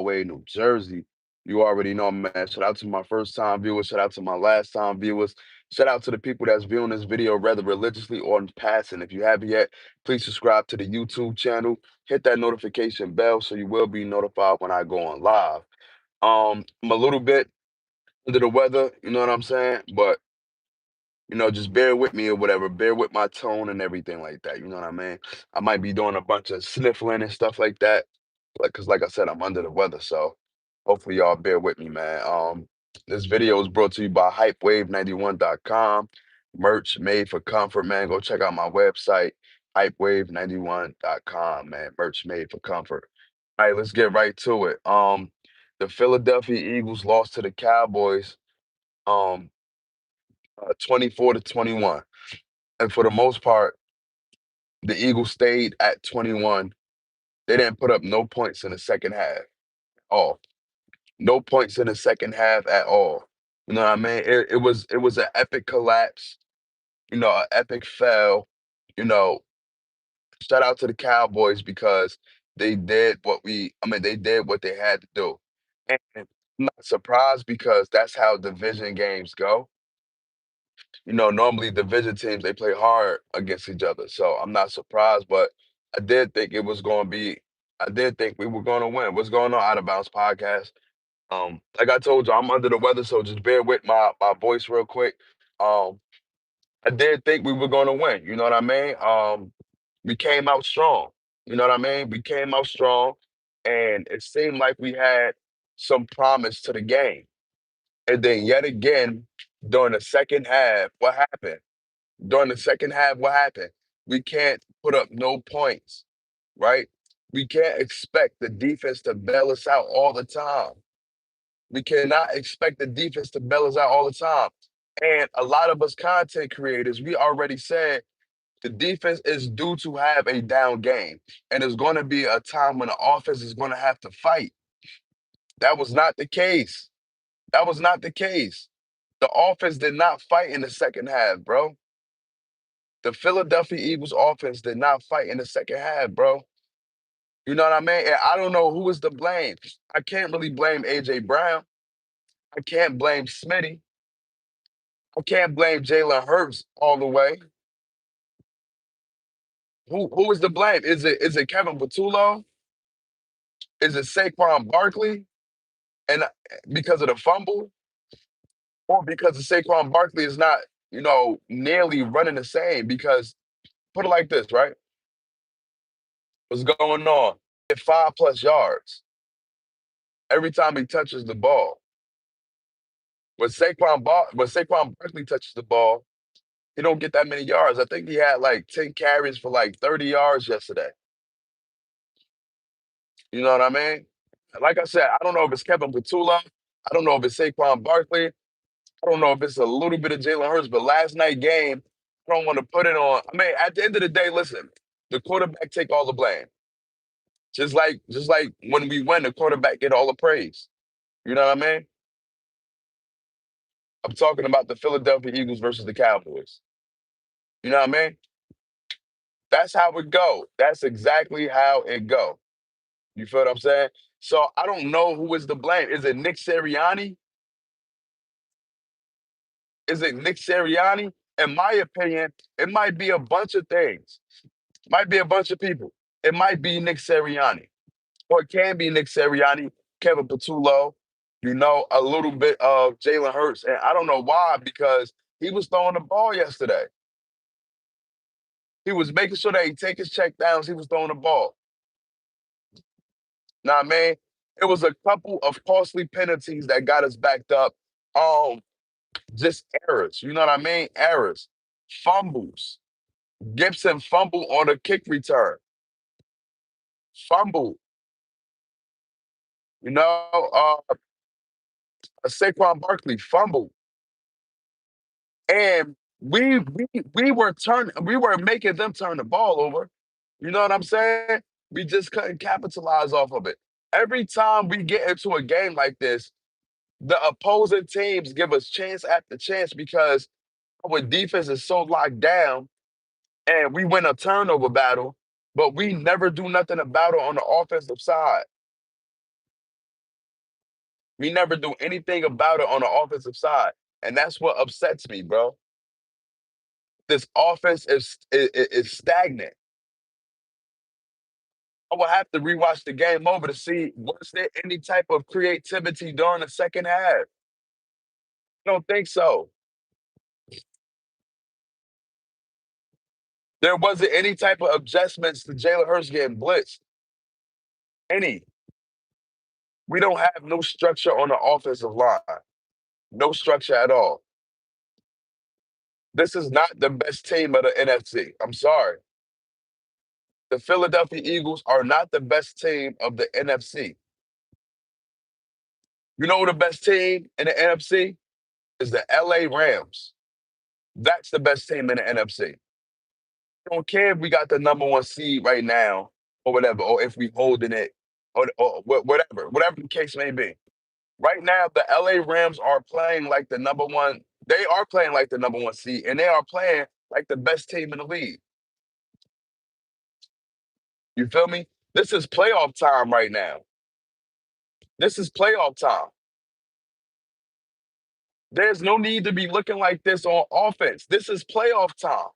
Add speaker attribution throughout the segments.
Speaker 1: Rahway, New Jersey. You already know, man. Shout out to my first time viewers. Shout out to my last time viewers. Shout out to the people that's viewing this video rather religiously or in passing. If you haven't yet, please subscribe to the YouTube channel. Hit that notification bell so you will be notified when I go on live. I'm a little bit under the weather, you know what I'm saying? But just bear with me or whatever. Bear with my tone and everything like that. You know what I mean? I might be doing a bunch of sniffling and stuff like that. Cause like I said, I'm under the weather. So hopefully y'all bear with me, man. This video is brought to you by hypewave91.com. Merch made for comfort, man. Go check out my website, hypewave91.com, man. Merch made for comfort. All right, let's get right to it. The Philadelphia Eagles lost to the Cowboys. 24-21. And for the most part, the Eagles stayed at 21. They didn't put up no points in the second half. All. No points in the second half at all. You know what I mean? It was an epic collapse, an epic fail. You know, shout out to the Cowboys because they did what they had to do. And I'm not surprised because that's how division games go. Normally division teams they play hard against each other. So I'm not surprised, but I did think it was going to be. I did think we were going to win. What's going on, Out of Bounds podcast? Like I told you, I'm under the weather, so just bear with my voice real quick. Um, I did think we were going to win. You know what I mean? We came out strong. You know what I mean? We came out strong, and it seemed like we had some promise to the game. And then yet again, during the second half, what happened? During the second half, what happened? We can't put up no points, right? We can't expect the defense to bail us out all the time. We cannot expect the defense to bail us out all the time. And a lot of us content creators, we already said the defense is due to have a down game. And there's going to be a time when the offense is going to have to fight. That was not the case. That was not the case. The offense did not fight in the second half, bro. The Philadelphia Eagles offense did not fight in the second half, bro. You know what I mean? And I don't know who is to blame. I can't really blame AJ Brown. I can't blame Smitty. I can't blame Jalen Hurts all the way. Who is to blame? Is it Kevin Patullo? Is it Saquon Barkley? And because of the fumble, or because of Saquon Barkley is not, nearly running the same? Because put it like this, right? What's going on? Get 5+ yards every time he touches the ball. When Saquon Barkley touches the ball, he don't get that many yards. I think he had like 10 carries for like 30 yards yesterday. You know what I mean? Like I said, I don't know if it's Kevin Patullo. I don't know if it's Saquon Barkley. I don't know if it's a little bit of Jalen Hurts, but last night game, I don't want to put it on. I mean, at the end of the day, listen, the quarterback take all the blame. Just like when we win, the quarterback get all the praise. You know what I mean? I'm talking about the Philadelphia Eagles versus the Cowboys. You know what I mean? That's how it go. That's exactly how it go. You feel what I'm saying? So I don't know who is to blame. Is it Nick Sirianni? Is it Nick Sirianni? In my opinion, it might be a bunch of things. Might be a bunch of people. It might be Nick Sirianni. Or it can be Nick Sirianni, Kevin Patullo, a little bit of Jalen Hurts. And I don't know why, because he was throwing the ball yesterday. He was making sure that he take his check downs. He was throwing the ball. Know what I mean? It was a couple of costly penalties that got us backed up. Just errors. You know what I mean? Errors. Fumbles. Gibson fumbled on a kick return. Fumble. You know, Saquon Barkley fumbled. And we were making them turn the ball over. You know what I'm saying? We just couldn't capitalize off of it. Every time we get into a game like this, the opposing teams give us chance after chance because our defense is so locked down and we win a turnover battle, but we never do nothing about it on the offensive side. We never do anything about it on the offensive side, and that's what upsets me, bro. This offense is stagnant. I will have to rewatch the game over to see was there any type of creativity during the second half. I don't think so. There wasn't any type of adjustments to Jalen Hurts getting blitzed. Any. We don't have no structure on the offensive line. No structure at all. This is not the best team of the NFC. I'm sorry. The Philadelphia Eagles are not the best team of the NFC. You know the best team in the NFC is the LA Rams. That's the best team in the NFC. I don't care if we got the number one seed right now or whatever, or if we holding it or whatever the case may be. Right now, the LA Rams are playing like the number one. They are playing like the number one seed, and they are playing like the best team in the league. You feel me? This is playoff time right now. This is playoff time. There's no need to be looking like this on offense. This is playoff time.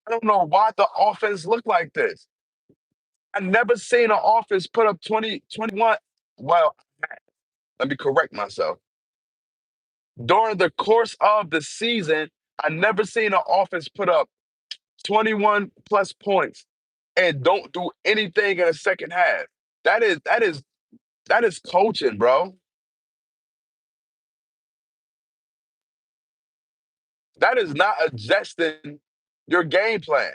Speaker 1: I don't know why the offense look like this. I never seen an offense put up 20, 21. Well, let me correct myself. During the course of the season, I never seen an offense put up 21 plus points and don't do anything in the second half. That is coaching, bro. That is not adjusting your game plan.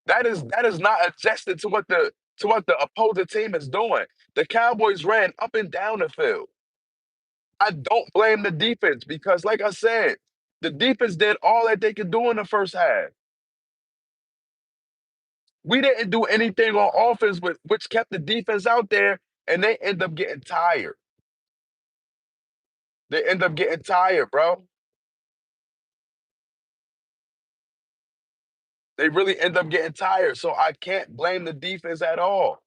Speaker 1: That is not adjusted to what the opposing team is doing. The Cowboys ran up and down the field. I don't blame the defense because, like I said, the defense did all that they could do in the first half. We didn't do anything on offense, which kept the defense out there, and they end up getting tired. They end up getting tired, bro. They really end up getting tired. So I can't blame the defense at all.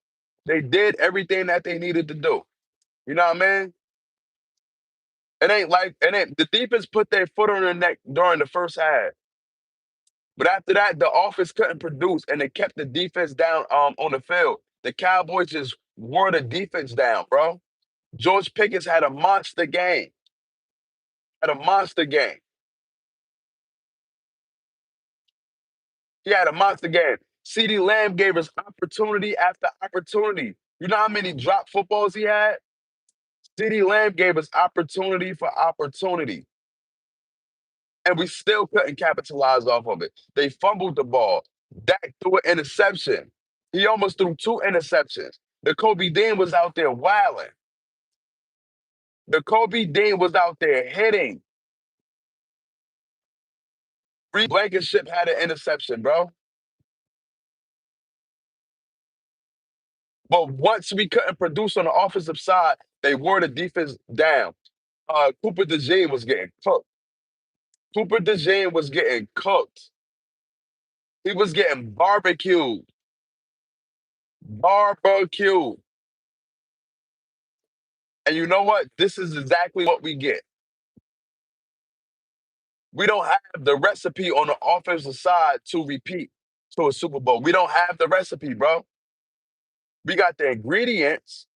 Speaker 1: They did everything that they needed to do. You know what I mean? It ain't the defense put their foot on their neck during the first half. But after that, the offense couldn't produce and they kept the defense down on the field. The Cowboys just wore the defense down, bro. George Pickens had a monster game. Had a monster game. He had a monster game. CeeDee Lamb gave us opportunity after opportunity. You know how many drop footballs he had? CeeDee Lamb gave us opportunity for opportunity, and we still couldn't capitalize off of it. They fumbled the ball. Dak threw an interception. He almost threw two interceptions. The Kobe Dean was out there wilding. The Kobe Dean was out there hitting. Reed Blankenship had an interception, bro. But once we couldn't produce on the offensive side, they wore the defense down. Cooper DeJean was getting cooked. Cooper DeJean was getting cooked. He was getting barbecued. Barbecue. And you know what? This is exactly what we get. We don't have the recipe on the offensive side to repeat to a Super Bowl. We don't have the recipe, bro. We got the ingredients.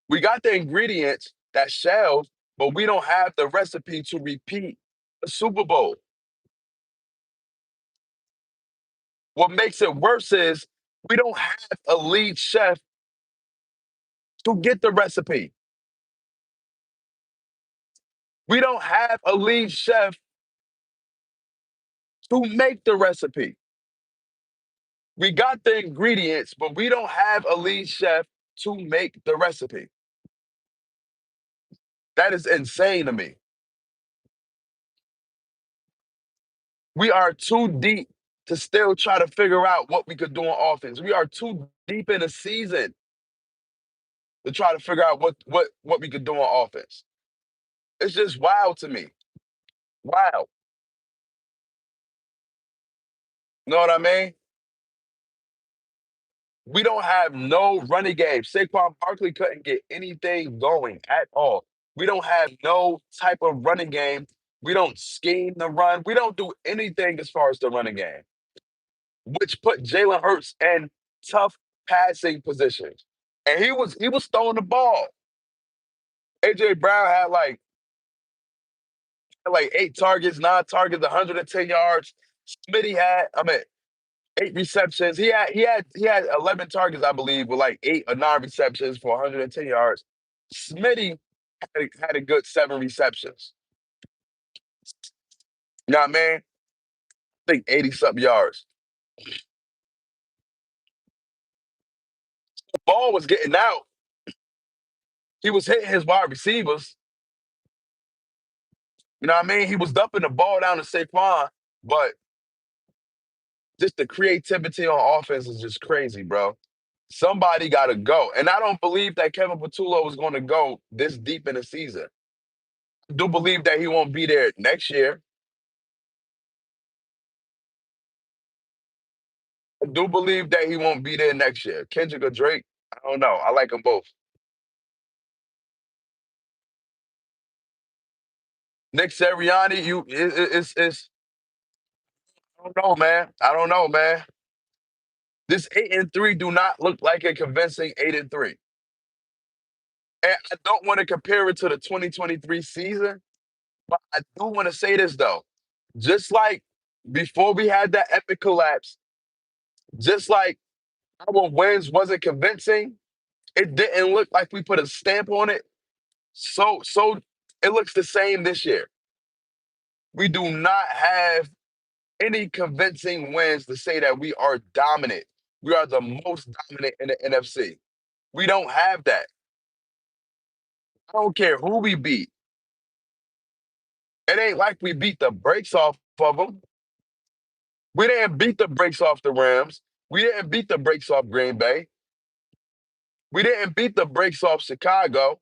Speaker 1: We got the ingredients that shells, but we don't have the recipe to repeat a Super Bowl. What makes it worse is we don't have a lead chef to get the recipe. We don't have a lead chef to make the recipe. We got the ingredients, but we don't have a lead chef to make the recipe. That is insane to me. We are too deep to still try to figure out what we could do on offense. We are too deep in the season to try to figure out what we could do on offense. It's just wild to me. Wow. You know what I mean? We don't have no running game. Saquon Barkley couldn't get anything going at all. We don't have no type of running game. We don't scheme the run. We don't do anything as far as the running game, which put Jalen Hurts in tough passing positions. And he was throwing the ball. AJ Brown had like 8 targets, 9 targets, 110 yards. Smitty had, I mean, 8 receptions. He had 11 targets, I believe, with like 8 or 9 receptions for 110 yards. Smitty had a good 7 receptions. You know what I mean? I think 80 something yards. The ball was getting out. He was hitting his wide receivers. You know what I mean? He was dumping the ball down to Saquon, but just the creativity on offense is just crazy, bro. Somebody got to go. And I don't believe that Kevin Patullo is going to go this deep in the season. I do believe that he won't be there next year. I do believe that he won't be there next year. Kendrick or Drake, I don't know. I like them both. Nick Sirianni, it's I don't know, man. I don't know, man. This 8-3 do not look like a convincing 8-3. And I don't want to compare it to the 2023 season, but I do want to say this though. Just like before we had that epic collapse, just like our wins wasn't convincing, it didn't look like we put a stamp on it. So it looks the same this year. We do not have any convincing wins to say that we are dominant. We are the most dominant in the NFC. We don't have that. I don't care who we beat. It ain't like we beat the brakes off of them. We didn't beat the brakes off the Rams. We didn't beat the brakes off Green Bay. We didn't beat the brakes off Chicago.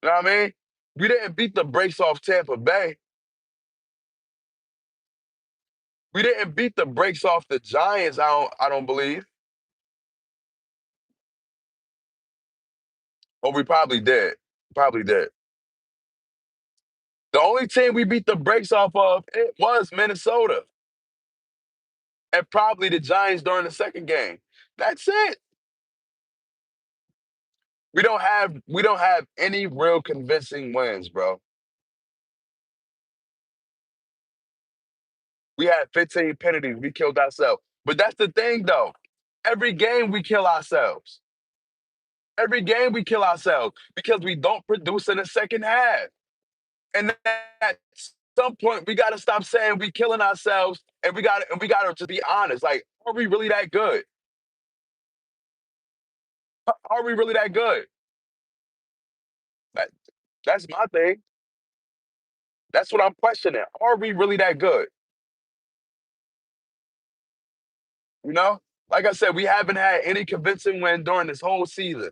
Speaker 1: You know what I mean? We didn't beat the brakes off Tampa Bay. We didn't beat the brakes off the Giants, I don't believe. Or we probably did. Probably did. The only team we beat the brakes off of it was Minnesota. And probably the Giants during the second game. That's it. We don't have any real convincing wins, bro. We had 15 penalties. We killed ourselves. But that's the thing, though. Every game we kill ourselves. Every game we kill ourselves because we don't produce in the second half. And at some point, we got to stop saying we killing ourselves, and we got to just be honest. Like, are we really that good? Are we really that good? That, that's my thing. That's what I'm questioning. Are we really that good? You know, like I said, we haven't had any convincing win during this whole Season.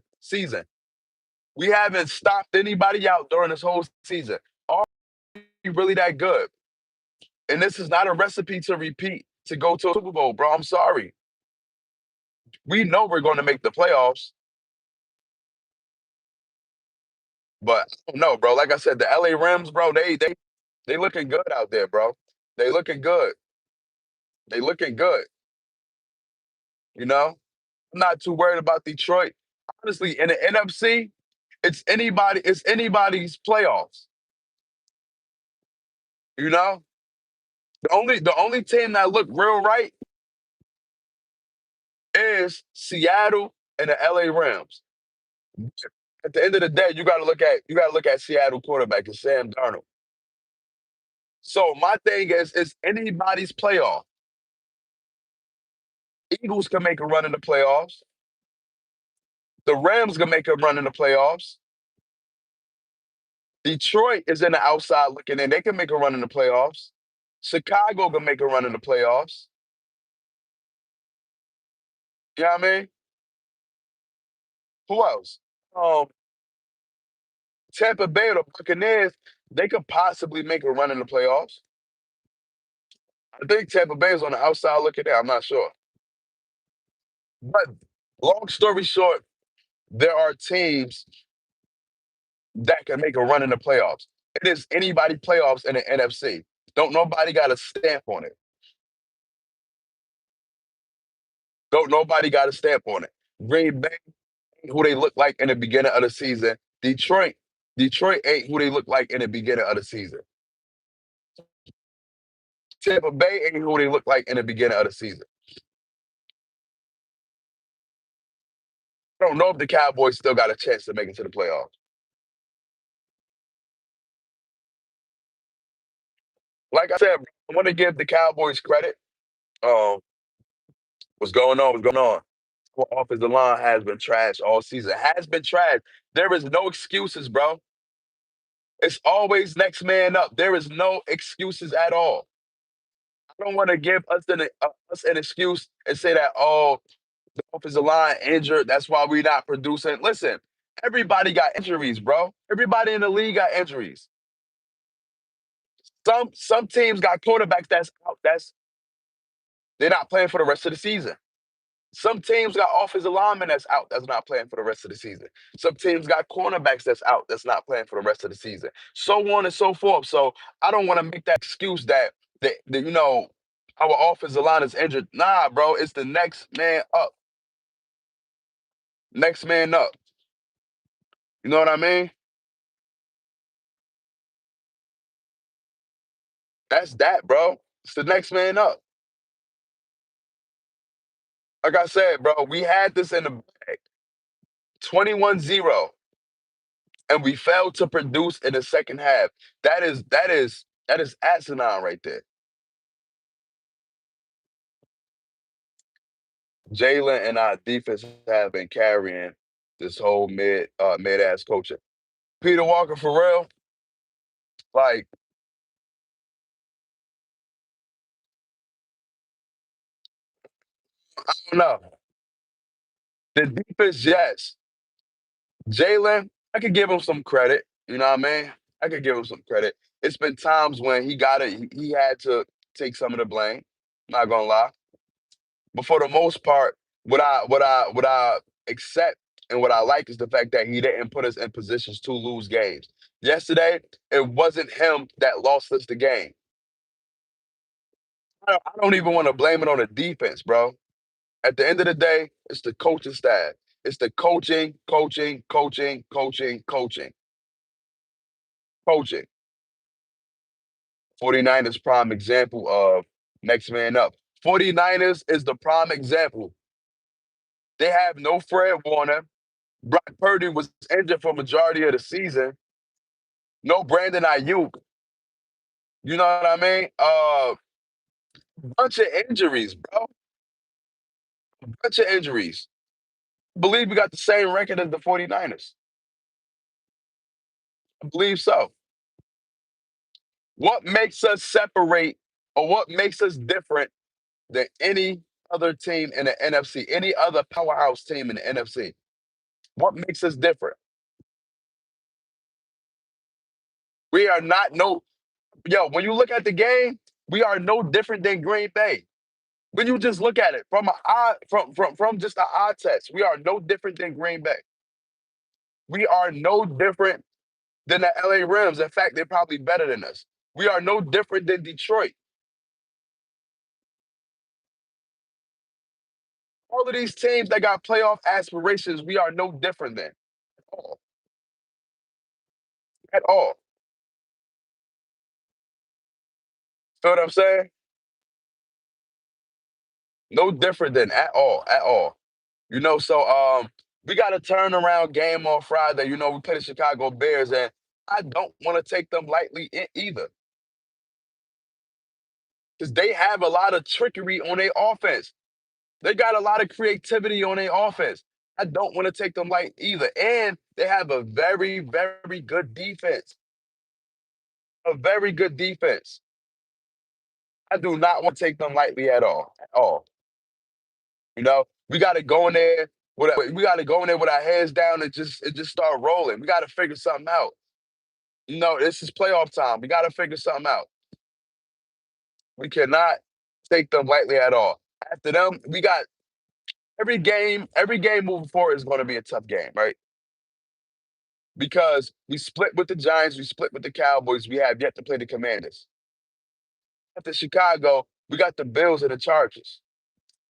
Speaker 1: We haven't stopped anybody out during this whole season. Are we really that good? And this is not a recipe to repeat to go to a Super Bowl, bro. I'm sorry. We know we're going to make the playoffs, but I don't know, bro. Like I said, the LA Rams, bro, they looking good out there, bro. They looking good. They looking good. You know, I'm not too worried about Detroit. Honestly, in the NFC, it's anybody's playoffs. You know, the only team that look real right is Seattle and the LA Rams. At the end of the day, you gotta look at Seattle quarterback is Sam Darnold. So my thing is, it's anybody's playoff. Eagles can make a run in the playoffs. The Rams can make a run in the playoffs. Detroit is in the outside looking in. They can make a run in the playoffs. Chicago can make a run in the playoffs. You know what I mean? Who else? Um, Tampa Bay or the Buccaneers, they could possibly make a run in the playoffs. I think Tampa Bay is on the outside looking in. I'm not sure. But long story short, there are teams that can make a run in the playoffs. It is anybody playoffs in the NFC. Don't nobody got a stamp on it. Don't nobody got a stamp on it. Green Bay, who they look like in the beginning of the season. Detroit ain't who they look like in the beginning of the season. Tampa Bay ain't who they look like in the beginning of the season. I don't know if the Cowboys still got a chance to make it to the playoffs. Like I said, I want to give the Cowboys credit. Um, what's going on? What's going on? Our offensive line has been trash all season. Has been trash. There is no excuses, bro. It's always next man up. There is no excuses at all. I don't want to give us an excuse and say that, oh, the offensive line injured. That's why we not producing. Listen, everybody got injuries, bro. Everybody in the league got injuries. Some teams got quarterbacks that's out. They're not playing for the rest of the season. Some teams got offensive linemen that's out, that's not playing for the rest of the season. Some teams got cornerbacks that's out, that's not playing for the rest of the season. So on and so forth. So I don't want to make that excuse that our offensive line is injured. Nah, bro, it's the next man up. Next man up. You know what I mean? That's that, bro. It's the next man up. Like I said, bro, we had this in the bag. 21-0, and we failed to produce in the second half. That is asinine right there. Jalen and our defense have been carrying this whole mid ass coaching. Peter Walker for real, like I don't know. The defense, yes. Jalen, I could give him some credit. You know what I mean? I could give him some credit. It's been times when he got it, he had to take some of the blame. Not gonna lie. But for the most part, what I accept and what I like is the fact that he didn't put us in positions to lose games. Yesterday, it wasn't him that lost us the game. I don't even want to blame it on the defense, bro. At the end of the day, it's the coaching staff. It's the coaching, coaching, coaching, coaching, coaching, coaching. 49ers prime example of next man up. 49ers is the prime example. They have no Fred Warner. Brock Purdy was injured for majority of the season. No Brandon Ayuk. You know what I mean? Bunch of injuries, bro. Bunch of injuries. I believe we got the same record as the 49ers. I believe so. What makes us separate or what makes us different than any other team in the NFC, any other powerhouse team in the NFC? What makes us different? We are not no yo, when you look at the game, we are no different than Green Bay. When you just look at it from an eye, from just an eye test, we are no different than Green Bay. We are no different than the LA Rams. In fact, they're probably better than us. We are no different than Detroit. All of these teams that got playoff aspirations, we are no different than at all. At all. Feel what I'm saying? No different than at all. At all. We got a turnaround game on Friday. We play the Chicago Bears, and I don't want to take them lightly either. Because they have a lot of trickery on their offense. They got a lot of creativity on their offense. I don't want to take them light either. And they have a very, very good defense. A very good defense. I do not want to take them lightly at all. At all. We got to go in there. We got to go in there with our heads down and just start rolling. We got to figure something out. This is playoff time. We got to figure something out. We cannot take them lightly at all. After them, we got every game moving forward is gonna be a tough game, right? Because we split with the Giants, we split with the Cowboys, we have yet to play the Commanders. After Chicago, we got the Bills and the Chargers,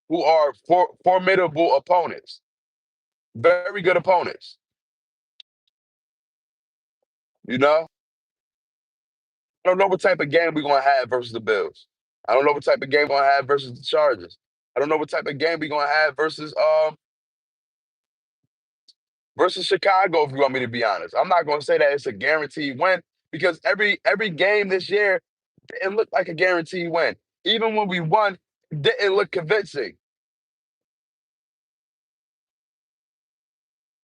Speaker 1: who are formidable opponents, very good opponents. You know, I don't know what type of game we're gonna have versus the Bills. I don't know what type of game we're gonna have versus the Chargers. I don't know what type of game we're gonna have versus Chicago. If you want me to be honest, I'm not gonna say that it's a guaranteed win because every game this year didn't look like a guaranteed win. Even when we won, it didn't look convincing.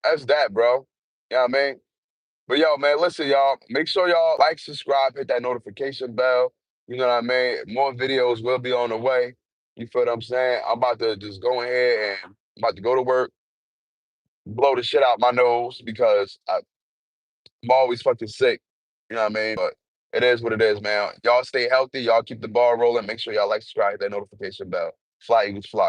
Speaker 1: That's that, bro. You know what I mean? But yo, man, listen, y'all. Make sure y'all like, subscribe, hit that notification bell. You know what I mean? More videos will be on the way. You feel what I'm saying? I'm about to just go ahead and I'm about to go to work, blow the shit out my nose because I'm always fucking sick. You know what I mean? But it is what it is, man. Y'all stay healthy. Y'all keep the ball rolling. Make sure y'all like, subscribe, hit that notification bell. Fly Eagles fly.